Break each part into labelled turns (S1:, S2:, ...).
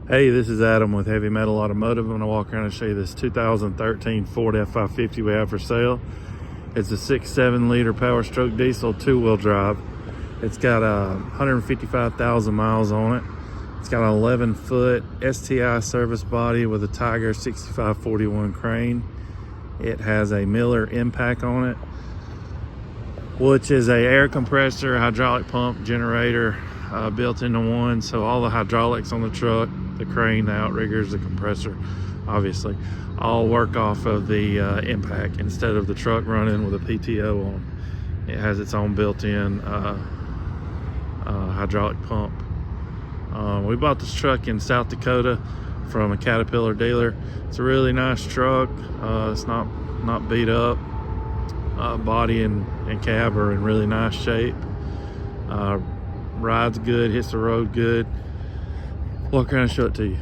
S1: Hey, this is Adam with Heavy Metal Automotive. I'm going to walk around and show you this 2013 Ford F550 we have for sale. It's a 6.7 liter Power Stroke diesel, two-wheel drive. It's got 155,000 miles on it. It's got an 11-foot STI service body with a Tiger 6541 crane. It has a Miller Enpak on it, which is a air compressor, hydraulic pump, generator built into one. So all the hydraulics on the truck, the crane, the outriggers, the compressor, obviously, all work off of the Enpak instead of the truck running with a PTO on. It has its own built-in hydraulic pump. We bought this truck in South Dakota from a Caterpillar dealer. It's a really nice truck. It's not beat up. Body and cab are in really nice shape. Rides good, hits the road good. Walk around and show it to you.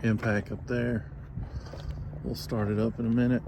S1: Your Enpak up there. We'll start it up in a minute.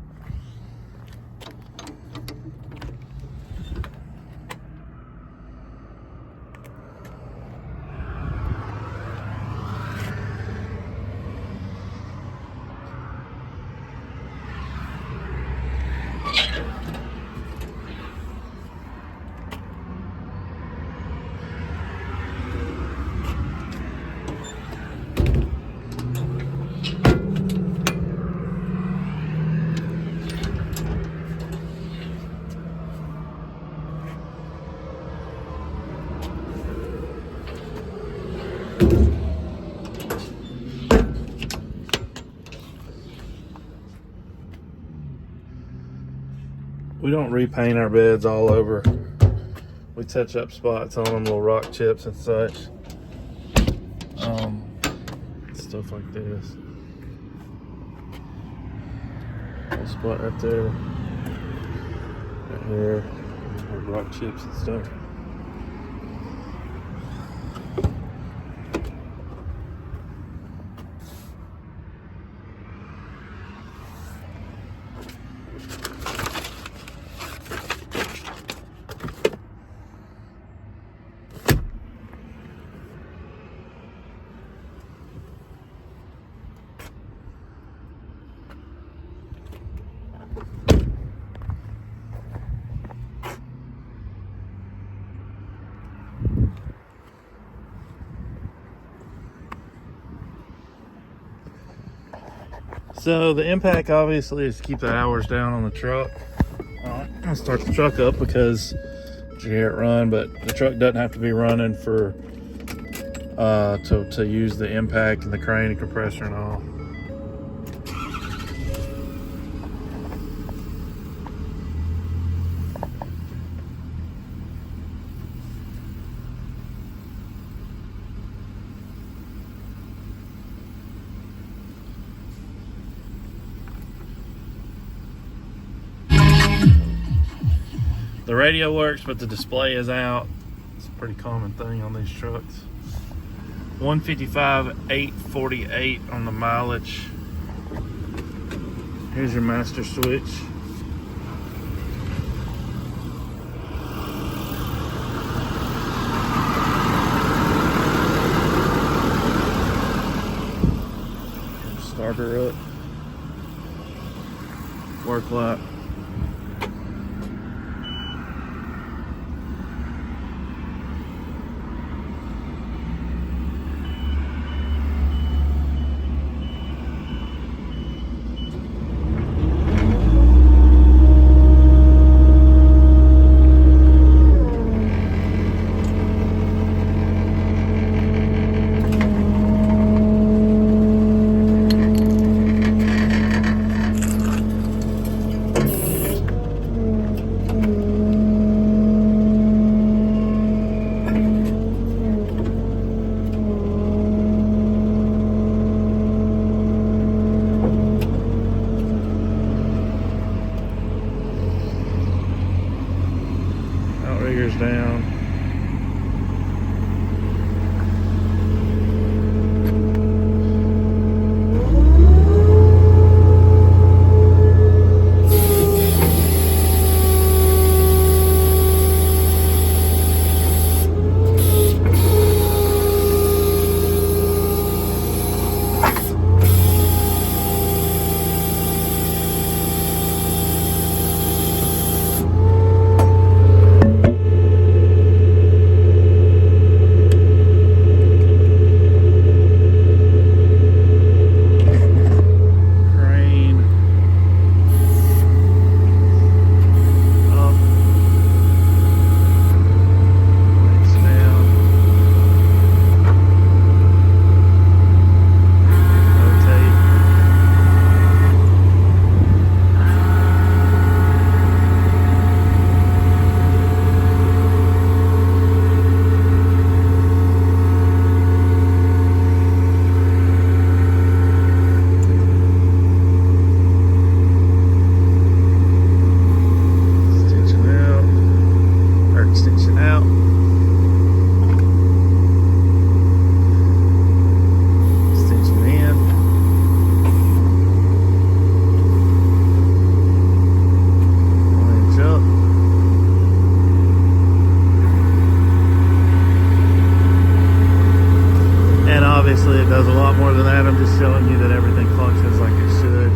S1: We don't repaint our beds all over. We touch up spots on them, little rock chips and such. Stuff like this. A spot right there, right here, rock chips and stuff. So the Enpak obviously is to keep the hours down on the truck. I'm gonna start the truck up because you hear it run, but the truck doesn't have to be running for to use the Enpak and the crane and compressor and all. The radio works, but the display is out. It's a pretty common thing on these trucks. 155, 848 on the mileage. Here's your master switch. her up. Work light. Outrigger's down. Obviously it does a lot more than that. I'm just showing you that everything functions like it should.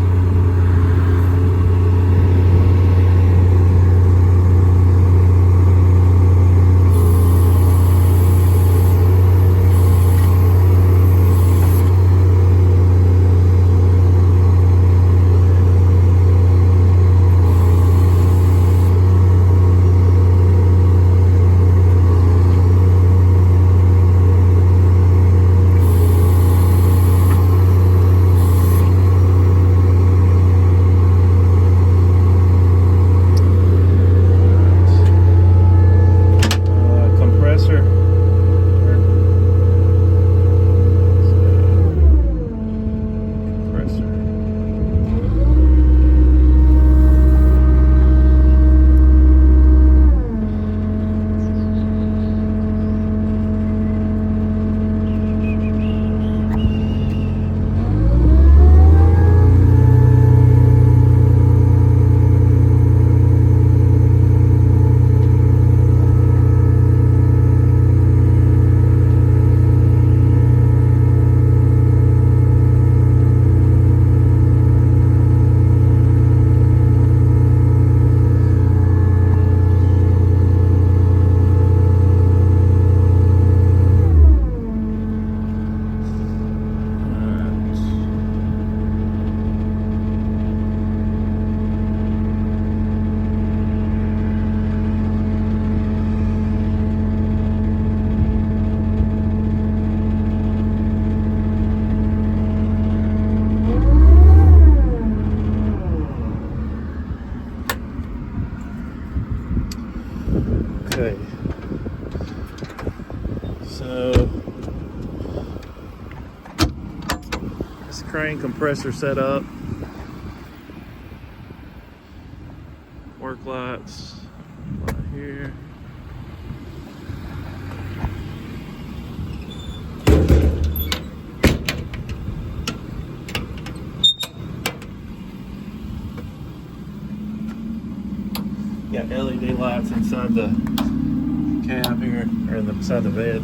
S1: Okay, so this crane compressor set up, work lights right here. Got LED lights inside the cab here, or inside the bed.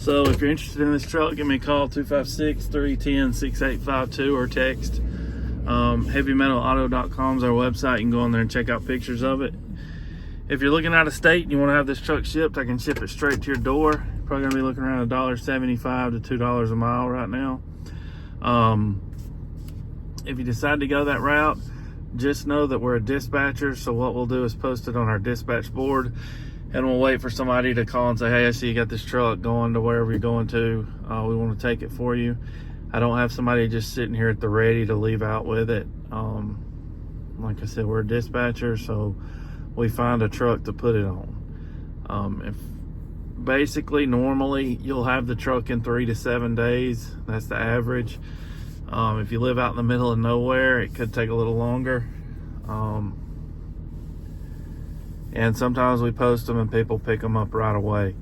S1: So if you're interested in this truck, give me a call, 256-310-6852, or text. HeavyMetalAuto.com is our website. You can go on there and check out pictures of it. If you're looking out of state and you want to have this truck shipped, I can ship it straight to your door. You're probably going to be looking around $1.75 to $2 a mile right now. If you decide to go that route, just know that we're a dispatcher. So what we'll do is post it on our dispatch board, and we'll wait for somebody to call and say, hey, I see you got this truck going to wherever you're going to. We want to take it for you. I don't have somebody just sitting here at the ready to leave out with it. Like I said, we're a dispatcher, so we find a truck to put it on. If basically normally you'll have the truck in 3 to 7 days. That's the average. If you live out in the middle of nowhere, it could take a little longer. And sometimes we post them and people pick them up right away.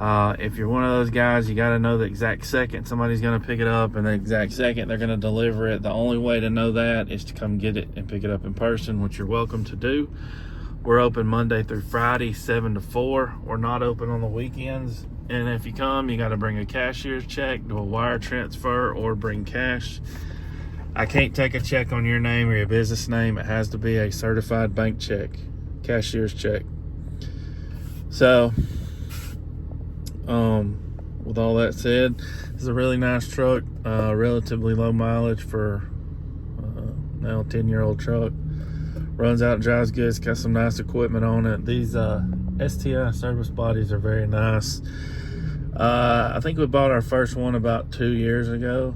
S1: If you're one of those guys, you got to know the exact second somebody's going to pick it up and the exact second they're going to deliver it. The only way to know that is to come get it and pick it up in person, which you're welcome to do. We're open Monday through Friday, 7 to 4. We're not open on the weekends. And if you come, you got to bring a cashier's check, do a wire transfer, or bring cash. I can't take a check on your name or your business name. It has to be a certified bank check, cashier's check. So, with all that said, this is a really nice truck, relatively low mileage for now a 10-year-old truck. Runs out and drives good. It's got some nice equipment on it. These STI service bodies are very nice. I think we bought our first one about 2 years ago,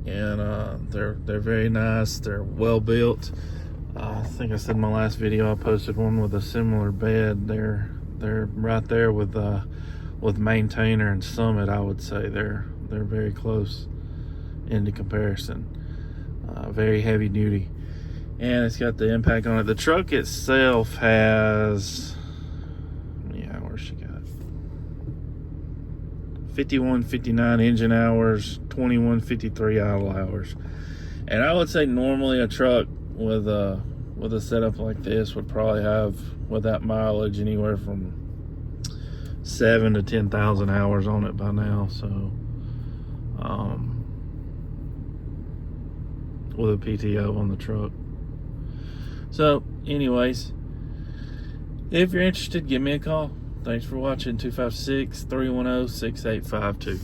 S1: and they're very nice. They're well built. I think I said in my last video I posted one with a similar bed. They're right there with Maintainer and Summit. I would say they're very close into comparison. Very heavy duty. And it's got the Enpak on it. The truck itself has, where's she got? 5159 engine hours, 2153 idle hours. And I would say normally a truck with a setup like this would probably have, with that mileage, anywhere from 7 to 10,000 hours on it by now. So, with a PTO on the truck. So, anyways, if you're interested, give me a call. Thanks for watching. 256-310-6852.